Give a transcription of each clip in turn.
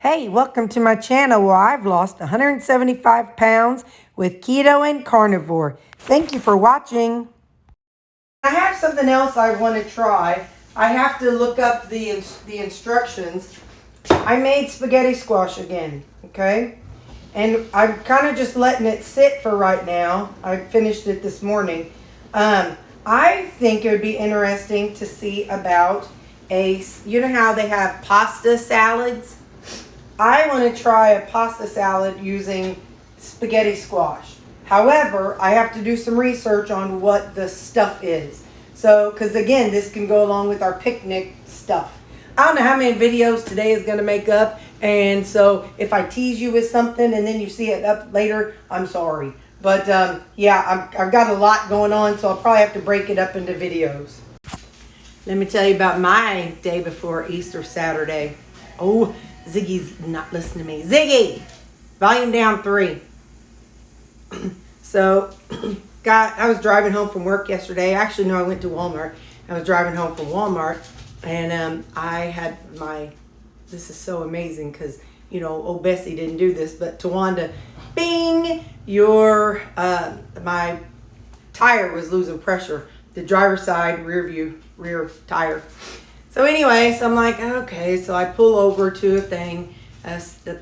Hey, welcome to my channel where I've lost 175 pounds with keto and carnivore. Thank you for watching. I have something else I want to try. I have to look up the instructions. I made spaghetti squash again, okay? And I'm kind of just letting it sit for right now. I finished it this morning. I think it would be interesting to see about you know how they have pasta salads? I want to try a pasta salad using spaghetti squash. However, I have to do some research on what the stuff is. So, because again, this can go along with our picnic stuff. I don't know how many videos today is going to make up. And so if I tease you with something and then you see it up later, I'm sorry. But yeah, I've got a lot going on, so I'll probably have to break it up into videos. Let me tell you about my day before Easter Saturday. Oh, Ziggy's not listening to me. Ziggy! Volume down 3. So, I was driving home from work yesterday. Actually, no, I went to Walmart. I was driving home from Walmart, and I had this is so amazing because, you know, old Bessie didn't do this, but Tawanda, bing, my tire was losing pressure. The driver's side rear tire. So anyway, so I'm like, okay, so I pull over to a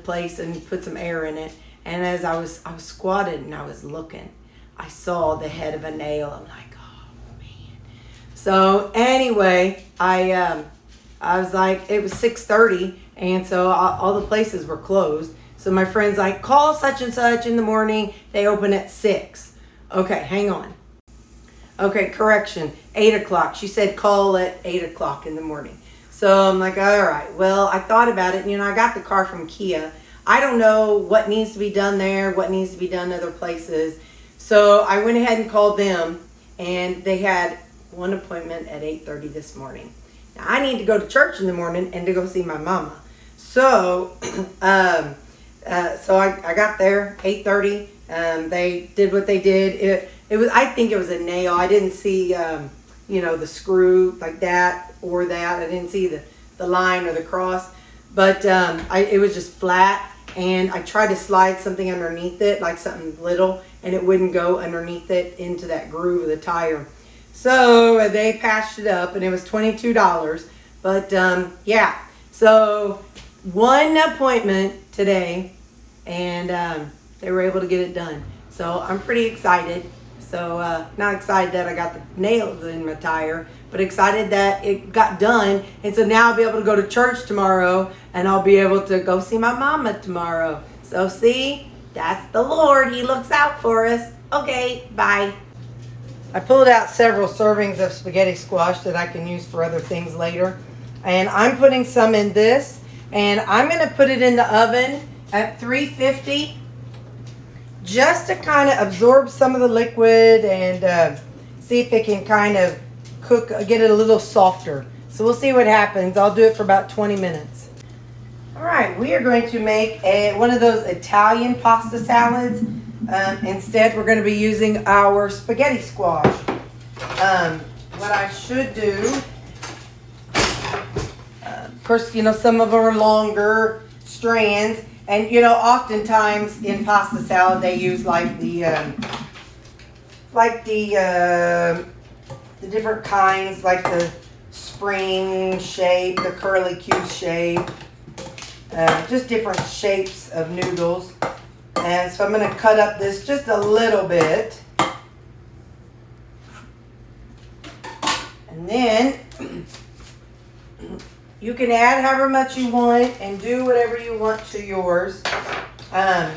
place and put some air in it. And as I was squatted and I was looking, I saw the head of a nail. I'm like, oh man. So anyway, I was like, it was 6:30, and so all the places were closed. So my friend's like, call such and such in the morning. They open at 6. Okay, hang on. Okay, correction, 8 o'clock. She said call at 8 o'clock in the morning. So I'm like, all right. Well, I thought about it. You know, I got the car from Kia. I don't know what needs to be done there, what needs to be done other places. So I went ahead and called them, and they had one appointment at 8:30 this morning. Now, I need to go to church in the morning and to go see my mama. So, so I got there 8:30. They did what they did. It was, I think it was a nail. I didn't see, you know, the screw like that or that. I didn't see the line or the cross, but it was just flat. And I tried to slide something underneath it, like something little, and it wouldn't go underneath it into that groove of the tire. So they patched it up, and it was $22. But yeah, so one appointment today, and they were able to get it done. So I'm pretty excited. So not excited that I got the nails in my tire, but excited that it got done. And so now I'll be able to go to church tomorrow, and I'll be able to go see my mama tomorrow. So see, that's the Lord. He looks out for us. Okay, bye. I pulled out several servings of spaghetti squash that I can use for other things later. And I'm putting some in this, and I'm going to put it in the oven at 350. Just to kind of absorb some of the liquid and see if it can kind of cook, get it a little softer. So we'll see what happens. I'll do it for about 20 minutes. All right, we are going to make one of those Italian pasta salads. Instead, we're going to be using our spaghetti squash. What I should do, of course, you know, some of them are longer strands. And, you know, oftentimes in pasta salad, they use like the different kinds, like the spring shape, the curly Q shape, just different shapes of noodles. And so I'm going to cut up this just a little bit. And then you can add however much you want and do whatever you want to yours. I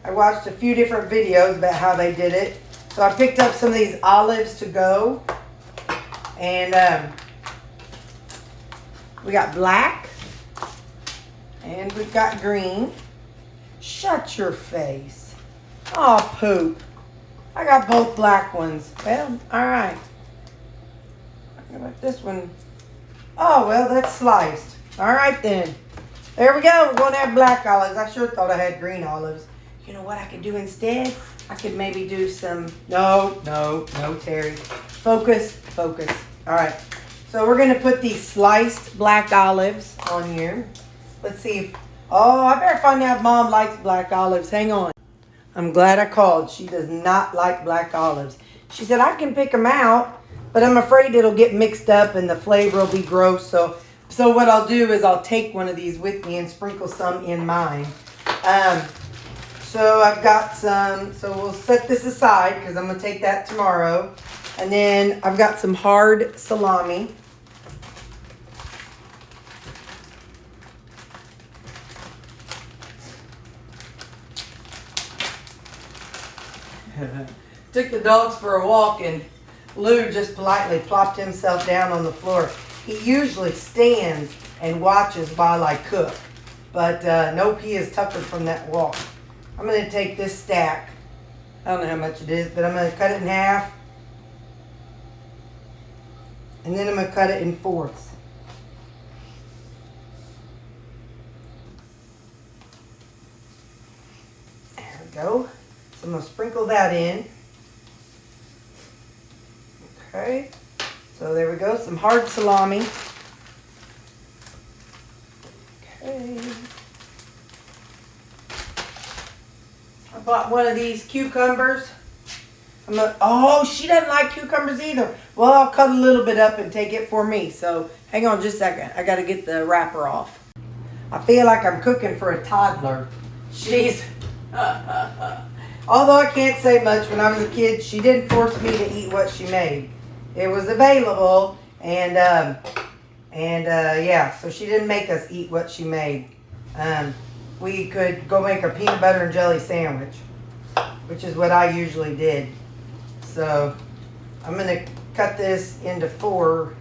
watched a few different videos about how they did it. So I picked up some of these olives to go. And we got black. And we've got green. Shut your face. Oh, poop. I got both black ones. Well, all right. How about this one? Oh, well, that's sliced. All right, then. There we go. We're going to have black olives. I sure thought I had green olives. You know what I could do instead? I could maybe do some... No, Terry. Focus. All right. So we're going to put these sliced black olives on here. Let's see if, oh, I better find out if Mom likes black olives. Hang on. I'm glad I called. She does not like black olives. She said, I can pick them out, but I'm afraid it'll get mixed up and the flavor will be gross. So what I'll do is I'll take one of these with me and sprinkle some in mine. So I've got some, so we'll set this aside because I'm going to take that tomorrow. And then I've got some hard salami. Took the dogs for a walk and Lou just politely plopped himself down on the floor. He usually stands and watches while I cook. But nope, he is tuckered from that walk. I'm going to take this stack. I don't know how much it is, but I'm going to cut it in half. And then I'm going to cut it in fourths. There we go. So I'm going to sprinkle that in. Okay. So there we go. Some hard salami. Okay. I bought one of these cucumbers. Oh, she doesn't like cucumbers either. Well, I'll cut a little bit up and take it for me. So hang on just a second. I got to get the wrapper off. I feel like I'm cooking for a toddler. She's... Although I can't say much, when I was a kid, she didn't force me to eat what she made. It was available, and yeah, so she didn't make us eat what she made. We could go make a peanut butter and jelly sandwich, which is what I usually did. So I'm going to cut this into four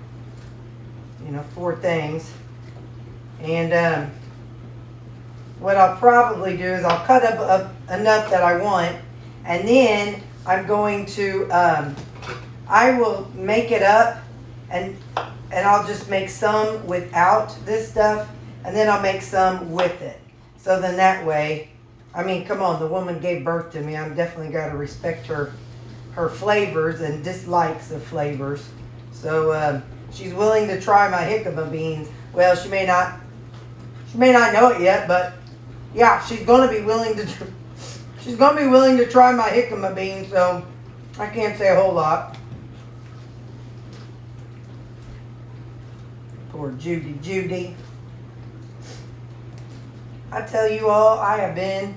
things. And what I'll probably do is I'll cut up enough that I want, and then I'm going to, I will make it up, and I'll just make some without this stuff, and then I'll make some with it. So then that way, I mean, come on, the woman gave birth to me. I'm definitely got to respect her flavors and dislikes of flavors. So she's willing to try my jicama beans. Well, she may not know it yet, but yeah, she's going to be willing to try my jicama beans. So I can't say a whole lot. Poor Judy. I tell you all, I have been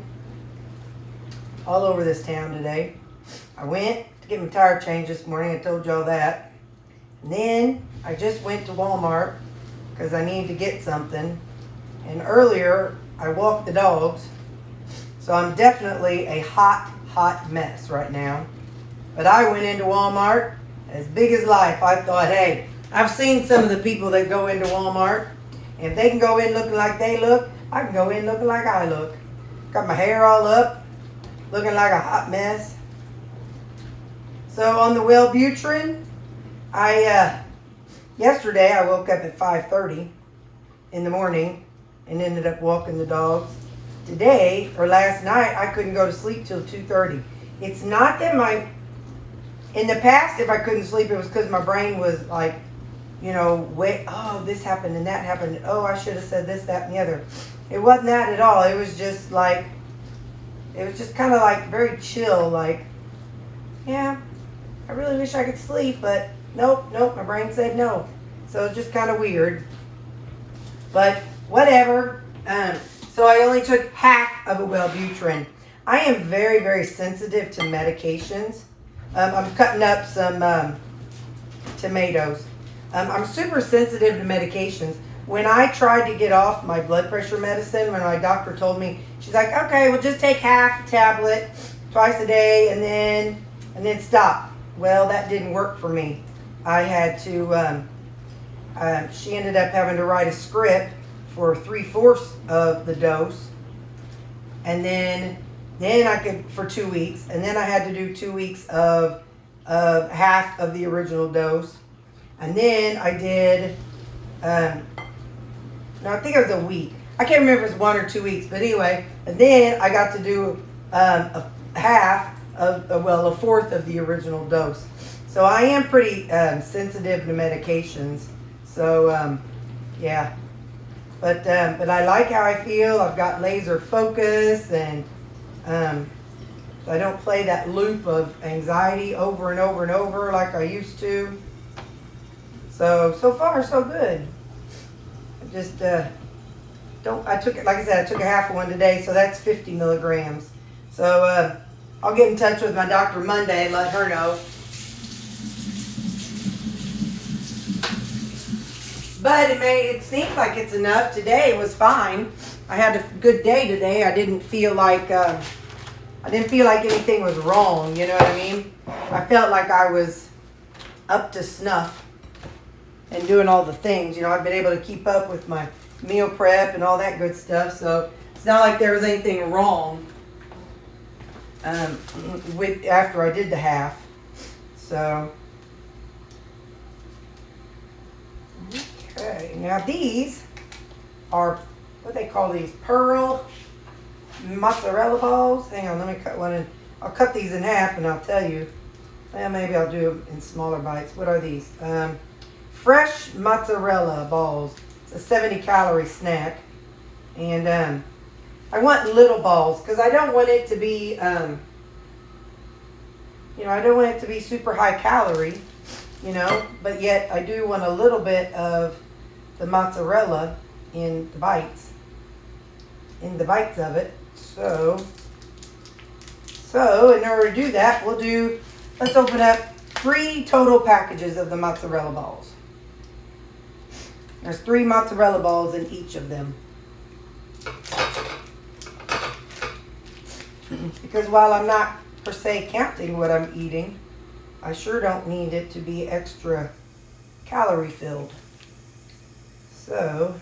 all over this town today. I went to get my tire changed this morning. I told y'all that. And then I just went to Walmart because I needed to get something. And earlier, I walked the dogs. So I'm definitely a hot mess right now. But I went into Walmart as big as life. I thought, hey, I've seen some of the people that go into Walmart. And if they can go in looking like they look, I can go in looking like I look. Got my hair all up, looking like a hot mess. So on the Wellbutrin, yesterday I woke up at 5:30 in the morning and ended up walking the dogs. Today, or last night, I couldn't go to sleep till 2:30. It's not that in the past, if I couldn't sleep, it was because my brain was like, wait, oh, this happened and that happened. Oh, I should have said this, that, and the other. It wasn't that at all. It was just like, kind of like very chill, like, yeah, I really wish I could sleep, but nope, my brain said no. So it's just kind of weird. But whatever. So I only took half of a Wellbutrin. I am very, very sensitive to medications. I'm cutting up some tomatoes. I'm super sensitive to medications. When I tried to get off my blood pressure medicine, when my doctor told me, she's like, okay, well just take half a tablet twice a day and then stop. Well, that didn't work for me. I had to, she ended up having to write a script for 3/4 of the dose. And then I could, for 2 weeks, and then I had to do 2 weeks of half of the original dose. And then I did, I think it was a week. I can't remember if it was 1 or 2 weeks, but anyway. And then I got to do a fourth of the original dose. So I am pretty sensitive to medications. So, yeah. But I like how I feel. I've got laser focus, and I don't play that loop of anxiety over and over and over like I used to. So far so good. I just I took it, like I said, I took a half of one today, so that's 50 milligrams. So I'll get in touch with my doctor Monday and let her know. But it seems like it's enough. Today was fine. I had a good day today. I didn't feel like anything was wrong, you know what I mean? I felt like I was up to snuff and doing all the things. You know, I've been able to keep up with my meal prep and all that good stuff, so it's not like there was anything wrong after I did the half. So okay, now these are what they call these pearl mozzarella balls. Hang on, let me cut one in. I'll cut these in half and I'll tell you. Well, maybe I'll do them in smaller bites. What are these? Fresh mozzarella balls. It's a 70-calorie snack. And I want little balls because I don't want it to be, I don't want it to be super high calorie, but yet I do want a little bit of the mozzarella in the bites of it. So in order to do that, let's open up 3 total packages of the mozzarella balls. There's 3 mozzarella balls in each of them. Because while I'm not per se counting what I'm eating, I sure don't need it to be extra calorie filled. So,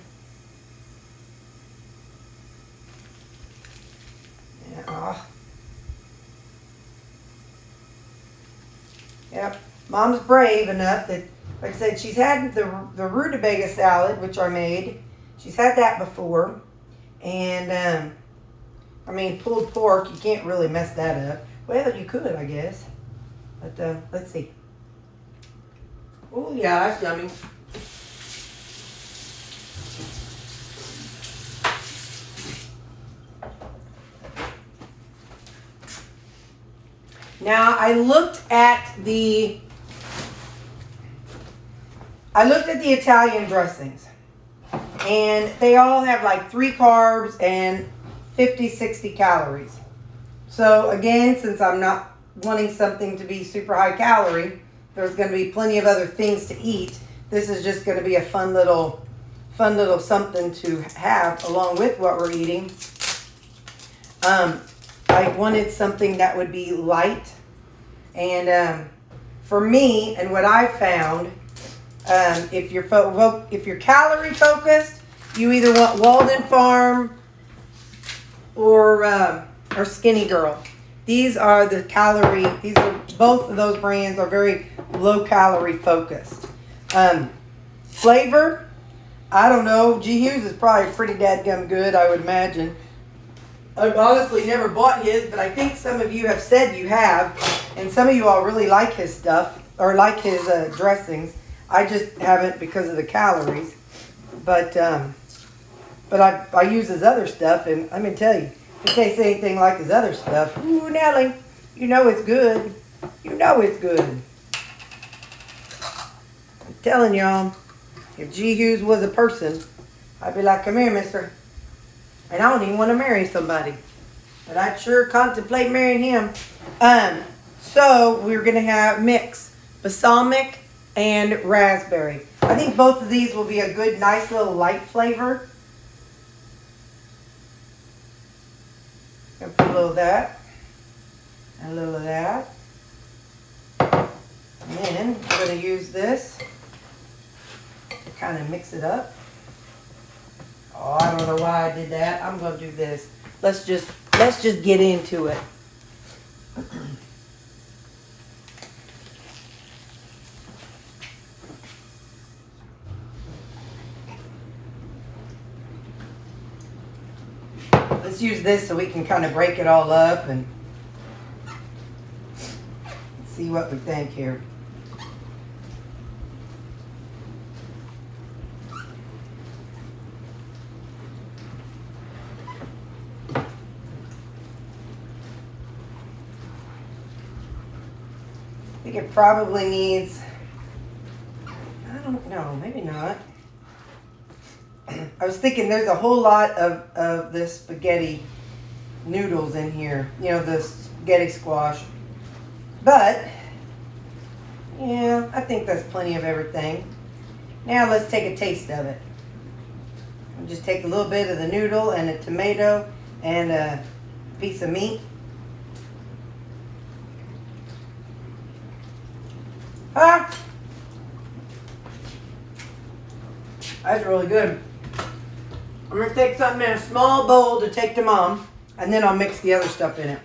yep, Mom's brave enough that, like I said, she's had the rutabaga salad, which I made. She's had that before. And, pulled pork, you can't really mess that up. Well, you could, I guess. But, let's see. Oh, yeah, that's yummy. Now, I looked at the Italian dressings, and they all have like 3 carbs and 50, 60 calories. So again, since I'm not wanting something to be super high calorie, there's going to be plenty of other things to eat. This is just going to be a fun little something to have along with what we're eating. I wanted something that would be light, and for me, and what I found, if you're calorie focused, you either want Walden Farm or Skinny Girl. These are both of those brands are very low calorie focused. Flavor, I don't know. G. Hughes is probably pretty dadgum good, I would imagine. I've honestly never bought his, but I think some of you have said you have, and some of you all really like his stuff, or like his dressings. I just haven't because of the calories. But I use his other stuff, and I'm going to tell you, if it tastes anything like his other stuff, ooh, Nelly, you know it's good. You know it's good. I'm telling y'all, if G. Hughes was a person, I'd be like, come here, mister. And I don't even want to marry somebody. But I'd sure contemplate marrying him. So we're going to have mix balsamic and raspberry. I think both of these will be a good, nice little light flavor. Gonna put a little of that. And a little of that. And then we're going to use this to kind of mix it up. Oh, I don't know why I did that. I'm going to do this. Let's just get into it. Let's use this so we can kind of break it all up and see what we think here. think it probably needs, I don't know, maybe not. I was thinking there's a whole lot of the spaghetti noodles in here, you know, the spaghetti squash. But, yeah, I think that's plenty of everything. Now let's take a taste of it. I'll just take a little bit of the noodle and a tomato and a piece of meat. Ah! That's really good. I'm going to take something in a small bowl to take to Mom, and then I'll mix the other stuff in it.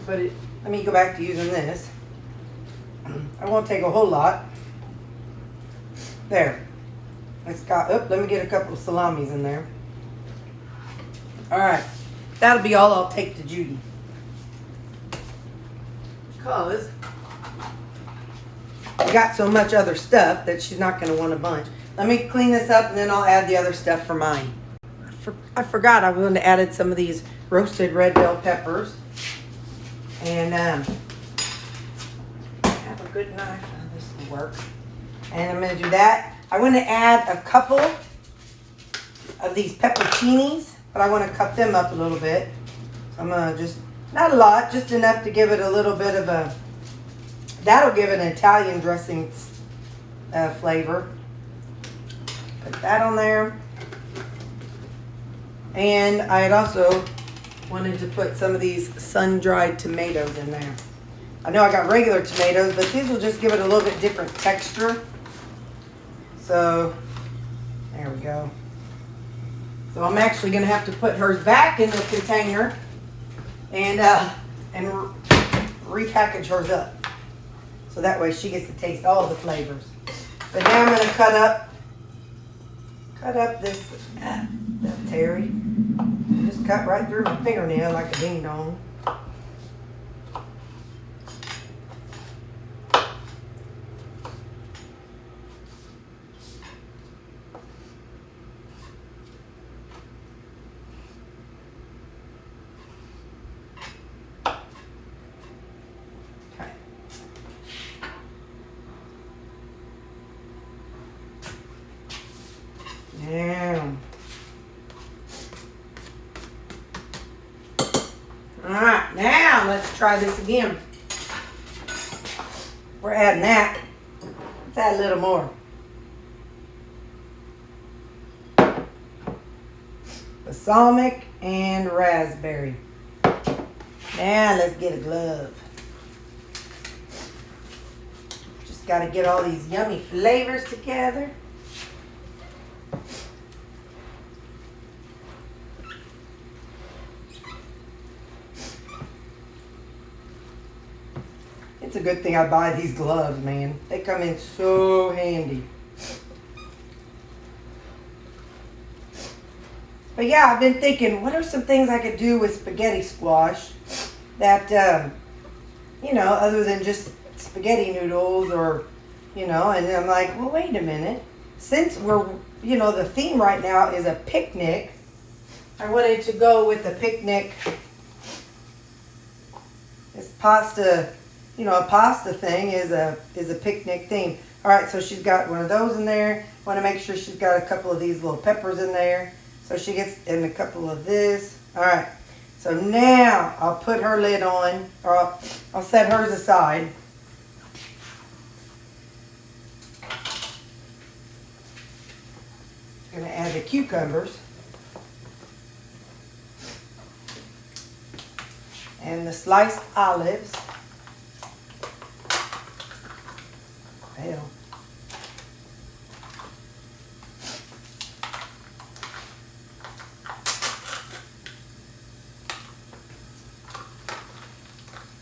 Let me go back to using this. I won't take a whole lot. There. Let me get a couple of salamis in there. Alright. That'll be all I'll take to Judy. Because we got so much other stuff that she's not going to want a bunch. Let me clean this up and then I'll add the other stuff for mine. I forgot I was going to add some of these roasted red bell peppers. And have a good knife. Oh, this will work. And I'm going to do that. I want to add a couple of these pepperoncinis, but I want to cut them up a little bit. So I'm going to just, not a lot, just enough to give it a little bit of a, that'll give it an Italian dressing flavor. Put that on there. And I had also wanted to put some of these sun-dried tomatoes in there. I know I got regular tomatoes, but these will just give it a little bit different texture. So, there we go. So I'm actually going to have to put hers back in the container and repackage hers up. So that way she gets to taste all the flavors. But now I'm going to cut up this Terry. Just cut right through my fingernail like a ding dong. Now. Alright, now let's try this again. We're adding that. Let's add a little more. Balsamic and raspberry. Now let's get a glove. Just got to get all these yummy flavors together. It's a good thing I buy these gloves, man. They come in so handy. But yeah, I've been thinking, what are some things I could do with spaghetti squash that, you know, other than just spaghetti noodles or, you know, and I'm like, well, wait a minute. Since we're, you know, the theme right now is a picnic, I wanted to go with the picnic. This pasta, you know, a pasta thing is a picnic theme. All right, so she's got one of those in there. Want to make sure she's got a couple of these little peppers in there. So she gets in a couple of this. All right, so now I'll put her lid on, or I'll set hers aside. I'm going to add the cucumbers. And the sliced olives. Hell.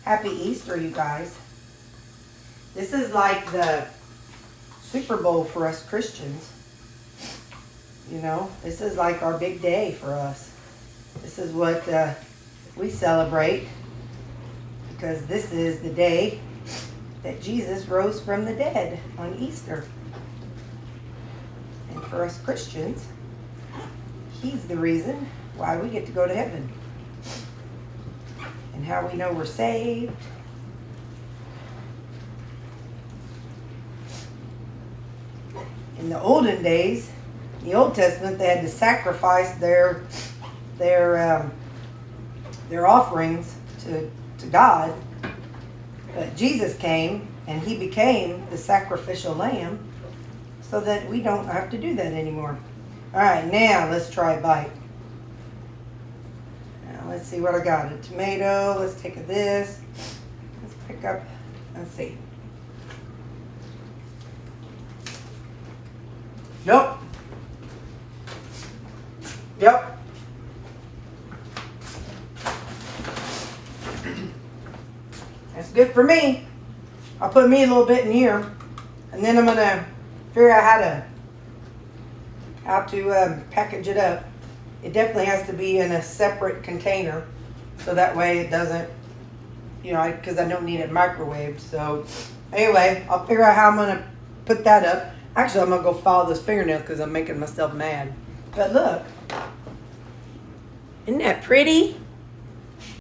Happy Easter, you guys. This is like the Super Bowl for us Christians. You know, this is like our big day for us. This is what we celebrate, because this is the day that Jesus rose from the dead on Easter. And for us Christians, he's the reason why we get to go to heaven. and how we know we're saved. In the olden days, the Old Testament, they had to sacrifice their offerings to God. But Jesus came and he became the sacrificial lamb so that we don't have to do that anymore. All right, now let's try a bite. Now let's see what I got. A tomato. Let's take a this. Let's pick up, let's see. Yep. Yep. That's good for me. I'll put me a little bit in here, and then I'm gonna figure out how to package it up. It definitely has to be in a separate container, so that way it doesn't, because I don't need it microwaved. So anyway, I'll figure out how I'm gonna put that up. Actually, I'm gonna go file this fingernail because I'm making myself mad. But look, isn't that pretty?